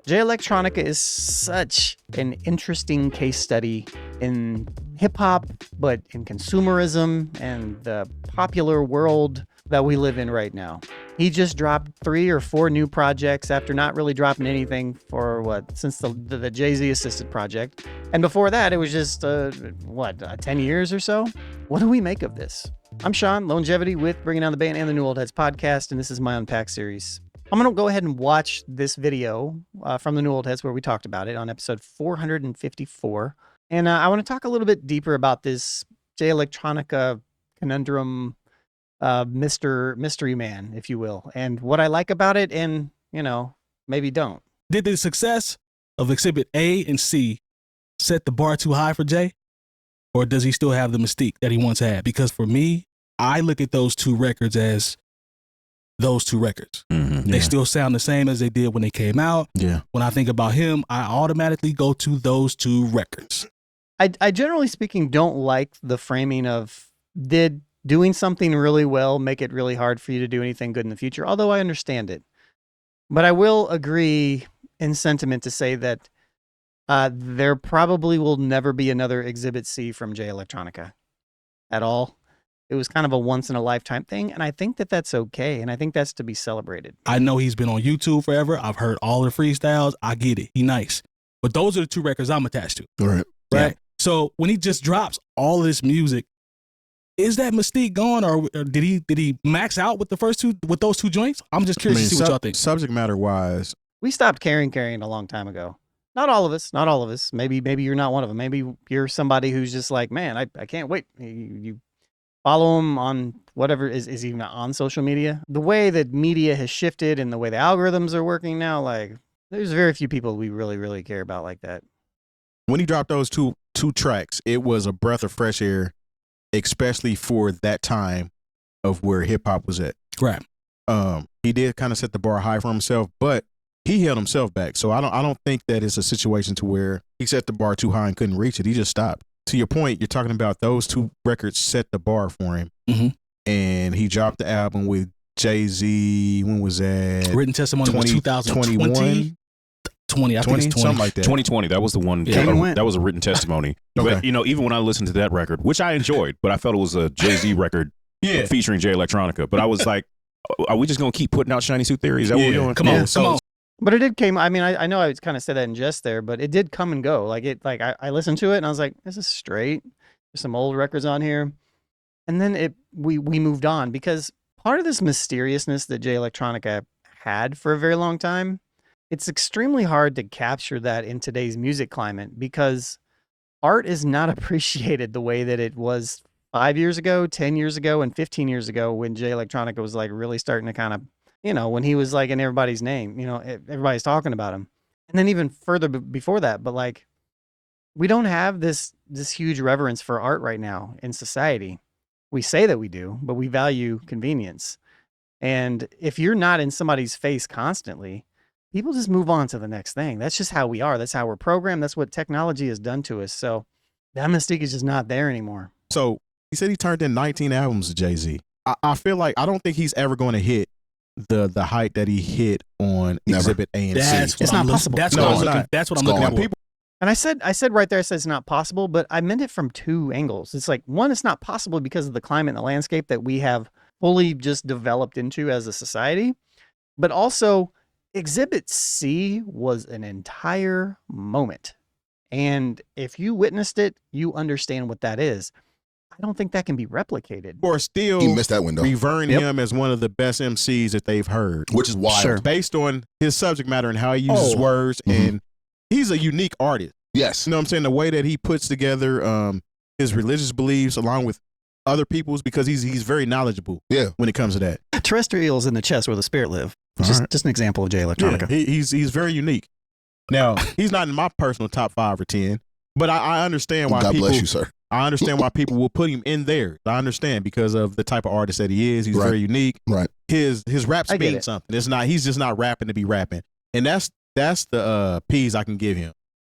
Jay Electronica is such an interesting case study in hip-hop, but in consumerism and the popular world that we live in right now. He just dropped 3 or 4 new projects after not really dropping anything for since the Jay-Z assisted project. And before that, it was just 10 years or so. What do we make of this? I'm Sean, Lonegevity with Bringing Down the Band and the New Old Heads podcast, and this is my Unpack series. I'm going to go ahead and watch this video from the New Old Heads where we talked about it on episode 454. And I want to talk a little bit deeper about this Jay Electronica conundrum, mystery man, if you will, and what I like about it and, maybe don't. Did the success of Exhibit A and C set the bar too high for Jay? Or does he still have the mystique that he once had? Because for me, I look at those 2 records as those 2 records. Mm-hmm. They still sound the same as they did when they came out. Yeah. When I think about him, I automatically go to those 2 records. I generally speaking don't like the framing of did doing something really well make it really hard for you to do anything good in the future, although I understand it. But I will agree in sentiment to say that there probably will never be another Exhibit C from Jay Electronica at all. It was kind of a once-in-a-lifetime thing, and I think that that's okay, and I think that's to be celebrated. I know he's been on YouTube forever. I've heard all the freestyles. I get it. He nice. But those are the 2 records I'm attached to. All right. Right? Yeah. So when he just drops all of this music, is that mystique gone, or did he max out with the first 2, with those 2 joints? I'm just curious to see what y'all think. Subject matter wise, we stopped carrying a long time ago. Not all of us. Maybe you're not one of them. Maybe you're somebody who's just like, man, I can't wait. You follow him on whatever is even on social media. The way that media has shifted and the way the algorithms are working now, like there's very few people we really, really care about like that. when he dropped those two tracks, it was a breath of fresh air, especially for that time of where hip hop was at. Right. He did kind of set the bar high for himself, but he held himself back. So I don't think that it's a situation to where he set the bar too high and couldn't reach it. He just stopped. To your point, you're talking about those 2 records set the bar for him. Mm-hmm. And he dropped the album with Jay-Z. When was that? Written Testimony was 2020. 20, I think it's 20. Something like that. 2020, that was the one. Yeah, that was a written testimony. Okay. But, even when I listened to that record, which I enjoyed, but I felt it was a Jay-Z record featuring Jay Electronica. But I was like, are we just going to keep putting out Shiny Suit Theory? Is that what we're doing? Come on. But it did came. I mean, I know I kind of said that in jest there, but it did come and go. I listened to it and I was like, this is straight. There's some old records on here, and then we moved on because part of this mysteriousness that Jay Electronica had for a very long time, it's extremely hard to capture that in today's music climate because art is not appreciated the way that it was 5 years ago, 10 years ago, and 15 years ago when Jay Electronica was like really starting to kind of, when he was like in everybody's name, everybody's talking about him. And then even further before that, but like we don't have this huge reverence for art right now in society. We say that we do, but we value convenience. And if you're not in somebody's face constantly, people just move on to the next thing. That's just how we are. That's how we're programmed. That's what technology has done to us. So that mystique is just not there anymore. So he said he turned in 19 albums to Jay-Z. I feel like I don't think he's ever going to hit the height that he hit on Exhibit A and C. It's not possible. That's what I'm looking at. And I said right there, I said it's not possible, but I meant it from 2 angles. It's like, one, it's not possible because of the climate and the landscape that we have fully just developed into as a society. But also, Exhibit C was an entire moment. And if you witnessed it, you understand what that is. I don't think that can be replicated. Or still he missed that window. Revering him as one of the best MCs that they've heard. Which is wild. Sure. Based on his subject matter and how he uses words. And he's a unique artist. Yes. You know what I'm saying? The way that he puts together his religious beliefs along with other people's, because he's very knowledgeable when it comes to that. Terrestrials in the chest where the spirit live. Just an example of Jay Electronica. Yeah, he's very unique. Now, he's not in my personal top 5 or 10, but I understand why God people... bless you, sir. I understand why people will put him in there. I understand because of the type of artist that he is. He's very unique. Right. His raps mean something. It's not. He's just not rapping to be rapping, and that's the P's I can give him,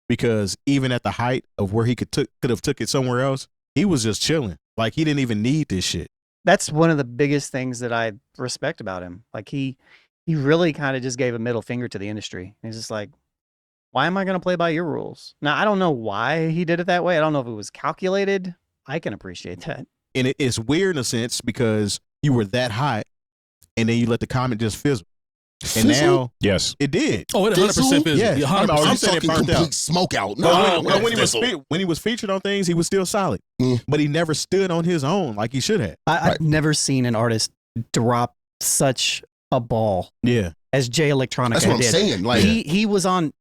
because even at the height of where he could have took it somewhere else, he was just chilling. Like he didn't even need this shit. That's one of the biggest things that I respect about him. Like he really kind of just gave a middle finger to the industry. He's just like, Why am I going to play by your rules? Now, I don't know why he did it that way. I don't know if it was calculated. I can appreciate that. And it's weird in a sense because you were that hot, and then you let the comment just fizzle. And now, yes, it did. Oh, it 100% fizzled. Yes. Yeah, I'm 100%. I'm said it talking burnt complete out. smoke out. But No, when he was featured on things, he was still solid. But he never stood on his own like he should have. I've never seen an artist drop such a ball Yeah. as Jay Electronica That's what I'm did. saying. Like, He was on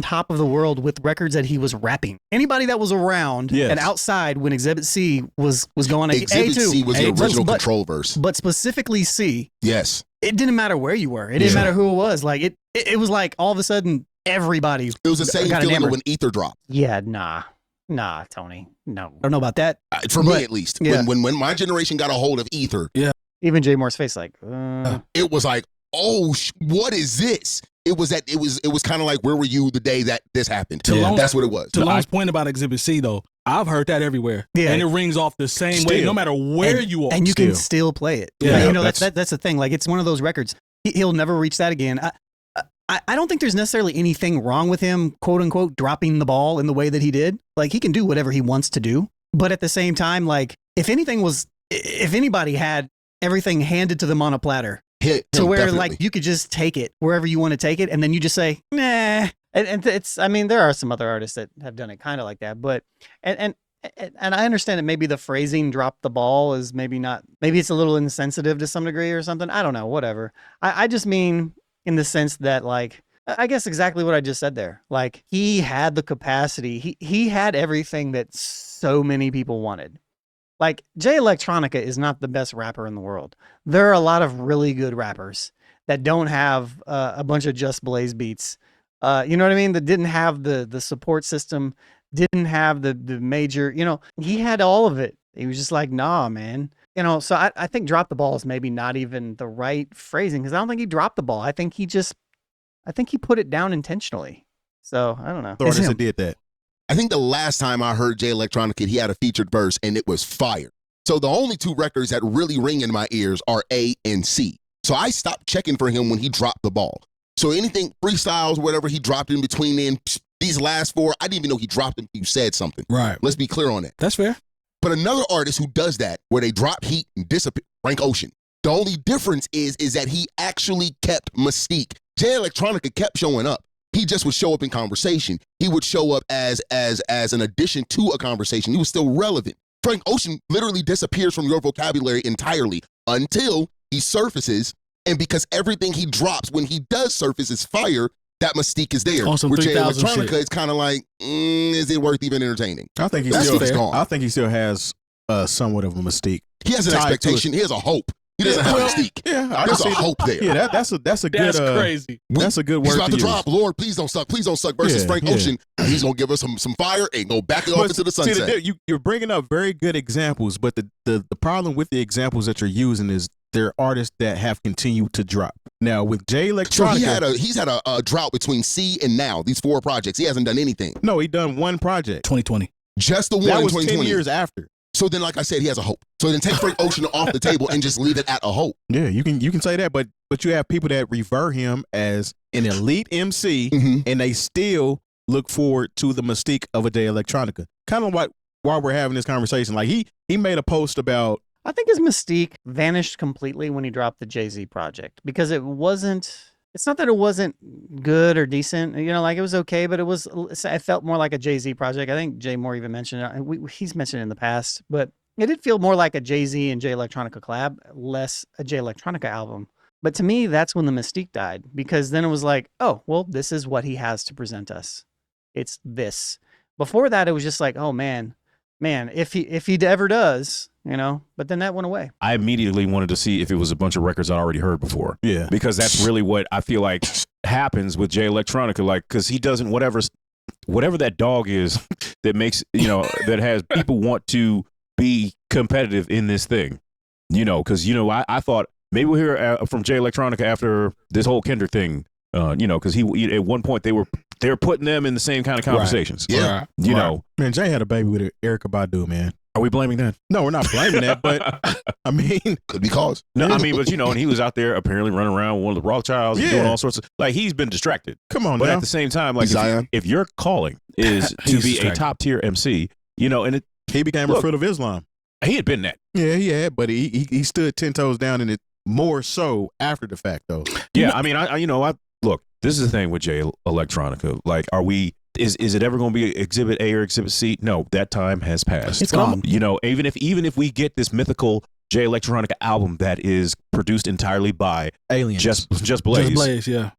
top of the world with records that he was rapping. Anybody that was around Yes. and outside when Exhibit C was going Exhibit A2, C was the original but, control verse. but specifically C, Yes. it didn't matter where you were. It didn't matter who it was. Like it was like all of a sudden everybody It was the same got feeling enamored. when Ether dropped. Yeah, nah, Tony, no. I don't know about that. For But, me, at least. yeah. When my generation got a hold of Ether, Even Jay Moore's face, like, it was like, oh, what is this? It was kind of like, where were you the day that this happened? That's what it was. To Long's point about Exhibit C, though, I've heard that everywhere. Yeah. And it rings off the same way, no matter where you are. and you can still play it. Yeah. Like, Yeah, you know, that's the thing. Like, it's one of those records. He'll never reach that again. I don't think there's necessarily anything wrong with him, quote unquote, dropping the ball in the way that he did. Like, he can do whatever he wants to do. But at the same time, like, if anybody had everything handed to them on a platter, to where definitely. like you could just take it wherever you want to take it, and then you just say, nah. And it's, I mean, there are some other artists that have done it kind of like that, but and I understand that maybe the phrasing "drop the ball" is maybe it's a little insensitive to some degree or something. I don't know, whatever. I just mean in the sense that, like, I guess exactly what I just said there. Like, he had the capacity. He had everything that so many people wanted. Like, Jay Electronica is not the best rapper in the world. There are a lot of really good rappers that don't have a bunch of Just Blaze beats. You know what I mean? That didn't have the support system, didn't have the major, you know, he had all of it. He was just like, nah, man. You know, so I think drop the ball is maybe not even the right phrasing, because I don't think he dropped the ball. I think he put it down intentionally. So I don't know. The artist that did that. I think the last time I heard Jay Electronica, he had a featured verse and it was fire. So the only two records that really ring in my ears are A and C. So I stopped checking for him when he dropped the ball. So anything freestyles, whatever he dropped in between then, these last four, I didn't even know he dropped them. You said something. Right. Let's be clear on that. That's fair. But another artist who does that, where they drop heat and disappear, Frank Ocean. The only difference is that he actually kept Mystique. Jay Electronica kept showing up. He just would show up in conversation. He would show up as an addition to a conversation. He was still relevant. Frank Ocean literally disappears from your vocabulary entirely until he surfaces. And because everything he drops when he does surface is fire, that Mystique is there. On some With Jay 3000 Electronica, shit. it's kind of like, is it worth even entertaining? I think he That's still fair. gone. I think he still has somewhat of a mystique. He has an Tied to expectation. He has a hope. He doesn't have Mystique. Yeah, I There's can a see hope there. Yeah, that's a good crazy. That's a good He's word about to to use. drop, Lord, please don't suck versus Yeah, Frank yeah. Ocean. And he's going to give us some fire and go back it off But into the see, sunset. you're bringing up very good examples, but the problem with the examples that you're using is they're artists that have continued to drop. Now with Jay So Electronica, he's had a drought between C and now, these 4 projects. He hasn't done anything. no, he done one project. 2020. Just the one That in was 10 2020. years after. So then, like I said, he has a hope. So then take Frank Ocean off the table and just leave it at a hope. Yeah, you can say that, but you have people that revere him as an elite MC, Mhm. and they still look forward to the mystique of a Jay Electronica. Kind of like while we're having this conversation, like he made a post about. I think his mystique vanished completely when he dropped the Jay-Z project, because it's not that it wasn't good or decent, you know, like it was okay, but it felt more like a Jay-Z project. I think Jay Moore even mentioned it. He's mentioned it in the past, but it did feel more like a Jay-Z and Jay Electronica collab, less a Jay Electronica album. But to me, that's when the mystique died, because then it was like, oh, well, this is what he has to present us. It's this. Before that, it was just like, oh man, if he ever does, you know, but then that went away. I immediately wanted to see if it was a bunch of records I'd already heard before. Yeah. Because that's really what I feel like happens with Jay Electronica. Like, because he doesn't, whatever that dog is that makes, you know, that has people want to be competitive in this thing, you know, because, you know, I thought maybe we'll hear from Jay Electronica after this whole Kendrick thing, you know, because he at one point they were putting them in the same kind of conversations. Yeah. You know. Man, Jay had a baby with 𝗕𝗥𝗓𝗪𝗡, man. Are we blaming that? No, we're not blaming that, but I mean, Could be cause. No, I mean, but and he was out there apparently running around with one of the Rothschilds and doing all sorts of, like, he's been distracted. come on But now. at the same time, like, Zion. if your calling is to He's be a distracted. top tier MC, and He became a Look. fruit of Islam. he had been that. Yeah, he had, but he stood 10 toes down in it more so after the fact, though. Yeah, I mean, I look, this is the thing with Jay Electronica. Like, is it ever going to be Exhibit A or Exhibit C? No, that time has passed. It's gone. Even if we get this mythical Jay Electronica album that is produced entirely by Aliens. Just Just Blaze, Blaze, yeah.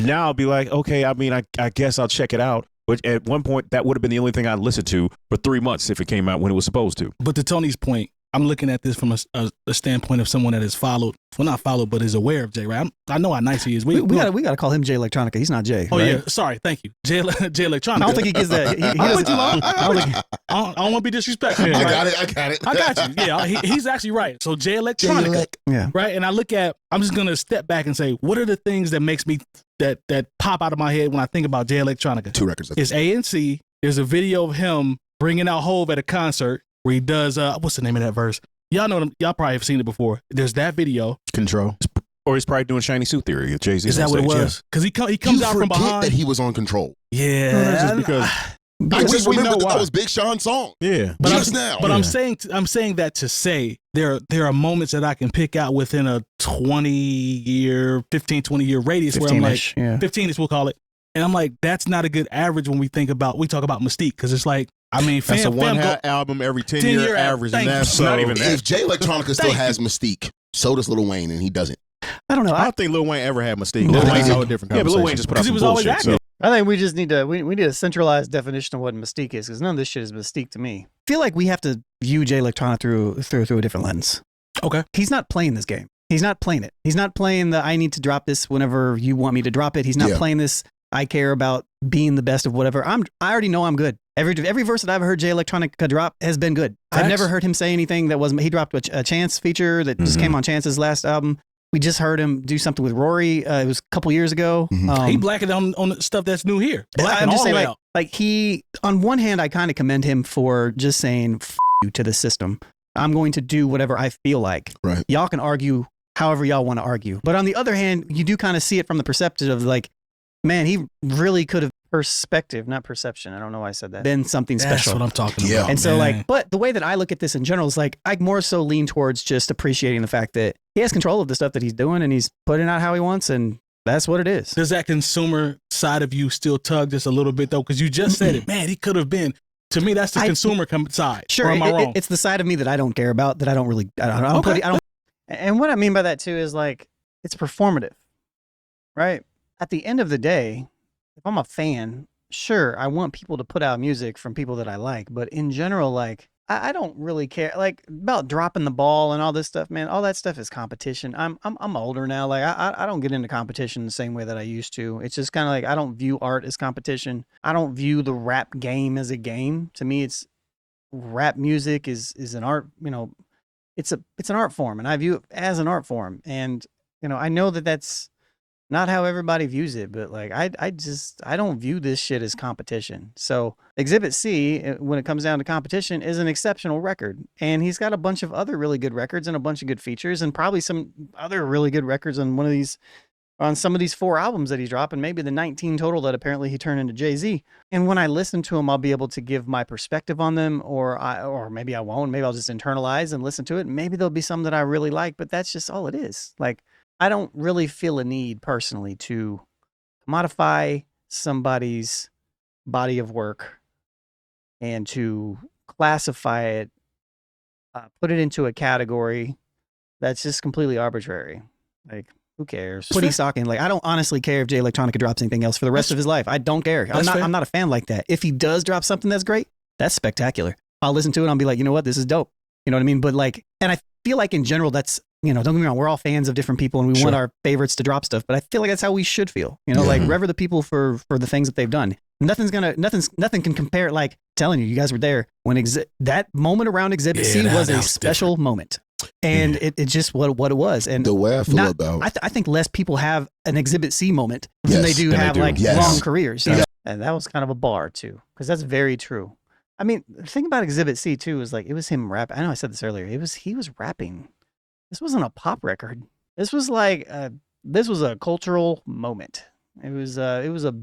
now I'll be like, okay, I mean, I guess I'll check it out. But at one point, that would have been the only thing I'd listened to for 3 months if it came out when it was supposed to. But to Tony's point, I'm looking at this from a standpoint of someone that has followed, well, not followed, but is aware of Jay, right? I know how nice he is. We gotta call him Jay Electronica. He's not Jay. Oh, right? yeah. Sorry. Thank you. Jay Electronica. I don't think he gets that. He I doesn't- went too long. I don't think- I don't want to be disrespectful. I right? got it. I got it. I got you. Yeah, he's actually right. So Jay Electronica, Elec. Yeah. right? And I'm just gonna step back and say, what are the things that makes me that pop out of my head when I think about Jay Electronica? 2 records. It's ANC. There's a video of him bringing out Hove at a concert where he does what's the name of that verse? Y'all know them. Y'all probably have seen it before. There's that video. Control. Or he's probably doing Shiny Suit Theory. Jay-Z Is that what it was? Because he comes You out from forget behind. that he was on Control. Yeah, that's just because. I just we know remember why. that was Big Sean's song. Yeah. But Just now. But Yeah. I'm saying that to say there are moments that I can pick out within a 15, 20 year radius where I'm like, 15-ish, yeah. 15 is we'll call it. And I'm like, that's not a good average when we talk about Mystique. Because it's like, I mean, That's a fam album every 10 10-year year average. thank And you. that's Not so- even that. If Jay Electronica still has Mystique, so does Lil Wayne, and he doesn't. I don't know. I don't think Lil Wayne ever had Mystique. No, Lil he Wayne's a didn't. whole different Yeah, but conversation. Lil Wayne just put out Because he some was always bullshit. active. I think we just need to we need a centralized definition of what Mystique is, because none of this shit is Mystique to me. I feel like we have to view Jay Electronica through a different lens. Okay. He's not playing this game. He's not playing it. He's not playing the I need to drop this whenever you want me to drop it. He's not Yeah. playing this I care about being the best of whatever. I already know I'm good. Every verse that I've heard Jay Electronica drop has been good. I've Facts. never heard him say anything that wasn't. He dropped a Chance feature that just came on Chance's last album. We just heard him do something with Rory. It was a couple years ago. Mhm. He blackened on the stuff that's new here. Blacking I'm all just the saying, way like, out. like he, on one hand, I kind of commend him for just saying F you to the system. I'm going to do whatever I feel like. Right. Y'all can argue however y'all want to argue. But on the other hand, you do kind of see it from the perspective of like, man, he really could have perspective, not perception. I don't know why I said that. Been something That's special. what I'm talking Yeah. about. And so man. like, but the way that I look at this in general is like, I more so lean towards just appreciating the fact that he has control of the stuff that he's doing and he's putting out how he wants. And that's what it is. Does that consumer side of you still tug just a little bit though? Because you just said it, man. He could have been. To me, that's the consumer side. Sure. Or am I wrong? It's the side of me that I don't care about, that I don't really, I don't Okay. I don't. And what I mean by that too is like, it's performative, right? At the end of the day, if I'm a fan, sure, I want people to put out music from people that I like, but in general, like, I don't really care like about dropping the ball and all this stuff, man. All that stuff is competition. I'm older now. Like I don't get into competition the same way that I used to. It's just kind of like I don't view art as competition. I don't view the rap game as a game. To me, it's rap music is an art. You know, it's an art form, and I view it as an art form. And you know, I know that that's not how everybody views it, but like I don't view this shit as competition. So Exhibit C, when it comes down to competition, is an exceptional record, and he's got a bunch of other really good records and a bunch of good features, and probably some other really good records on some of these 4 albums that he's dropping, maybe the 19 total that apparently he turned into Jay-Z. And when I listen to him, I'll be able to give my perspective on them, or maybe I won't. Maybe I'll just internalize and listen to it. Maybe there'll be some that I really like, but that's just all it is. Like, I don't really feel a need personally to modify somebody's body of work and to classify it, put it into a category that's just completely arbitrary. Like, who cares? What he's talking, like, I don't honestly care if Jay Electronica drops anything else for the rest of his life. I don't care. I'm not a fan like that. If he does drop something that's great, that's spectacular. I'll listen to it and I'll be like, you know what, this is dope. You know what I mean? But like, and I feel like in general, that's, you know, don't get me wrong, we're all fans of different people and we want our favorites to drop stuff, but I feel like that's how we should feel. You know, like rever the people for the things that they've done. Nothing can compare. Like, telling you guys were there when that moment around Exhibit C was a special moment. And it just what it was. And the way I feel about I think less people have an Exhibit C moment than they do have like long careers. And that was kind of a bar too, because that's very true. I mean, the thing about Exhibit C too is like it was him rap. I know I said this earlier. He was rapping. This wasn't a pop record. This was like this was a cultural moment. It was a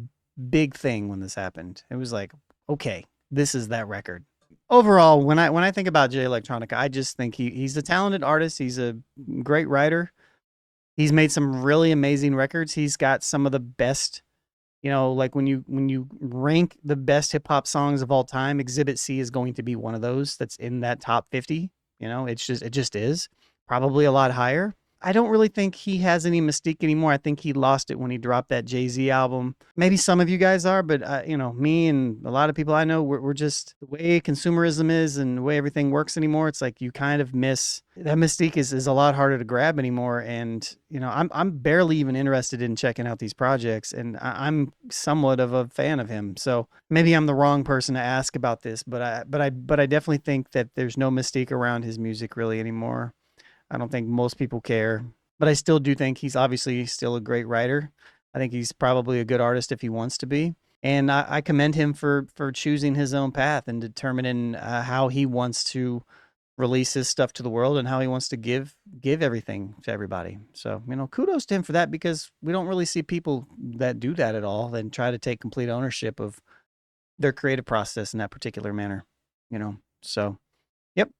big thing when this happened. It was like, okay, this is that record. Overall, when I think about Jay Electronica, I just think he's a talented artist. He's a great writer. He's made some really amazing records. He's got some of the best, you know, like when you rank the best hip hop songs of all time, Exhibit C is going to be one of those that's in that top 50. You know, it just is. Probably a lot higher. I don't really think he has any mystique anymore. I think he lost it when he dropped that Jay-Z album. Maybe some of you guys are, but you know, me and a lot of people I know, we're just, the way consumerism is and the way everything works anymore, it's like you kind of miss, that mystique is a lot harder to grab anymore. And, you know, I'm barely even interested in checking out these projects, and I'm somewhat of a fan of him. So maybe I'm the wrong person to ask about this, but I definitely think that there's no mystique around his music really anymore. I don't think most people care, but I still do think he's obviously still a great writer. I think he's probably a good artist if he wants to be. And I commend him for choosing his own path and determining how he wants to release his stuff to the world and how he wants to give everything to everybody. So, you know, kudos to him for that, because we don't really see people that do that at all and try to take complete ownership of their creative process in that particular manner, you know. So, yep.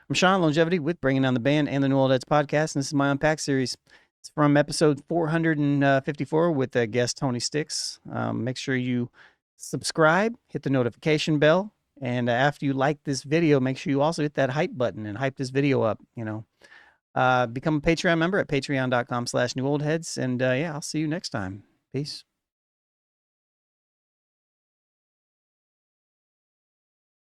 I'm Sean, Lonegevity, with Bringing Down the Band and the New Old Heads podcast, and this is my Unpack series. It's from episode 454 with guest Tony Sticks. Make sure you subscribe, hit the notification bell, and after you like this video, make sure you also hit that hype button and hype this video up. You know, become a Patreon member at patreon.com/newoldheads, and yeah, I'll see you next time. Peace.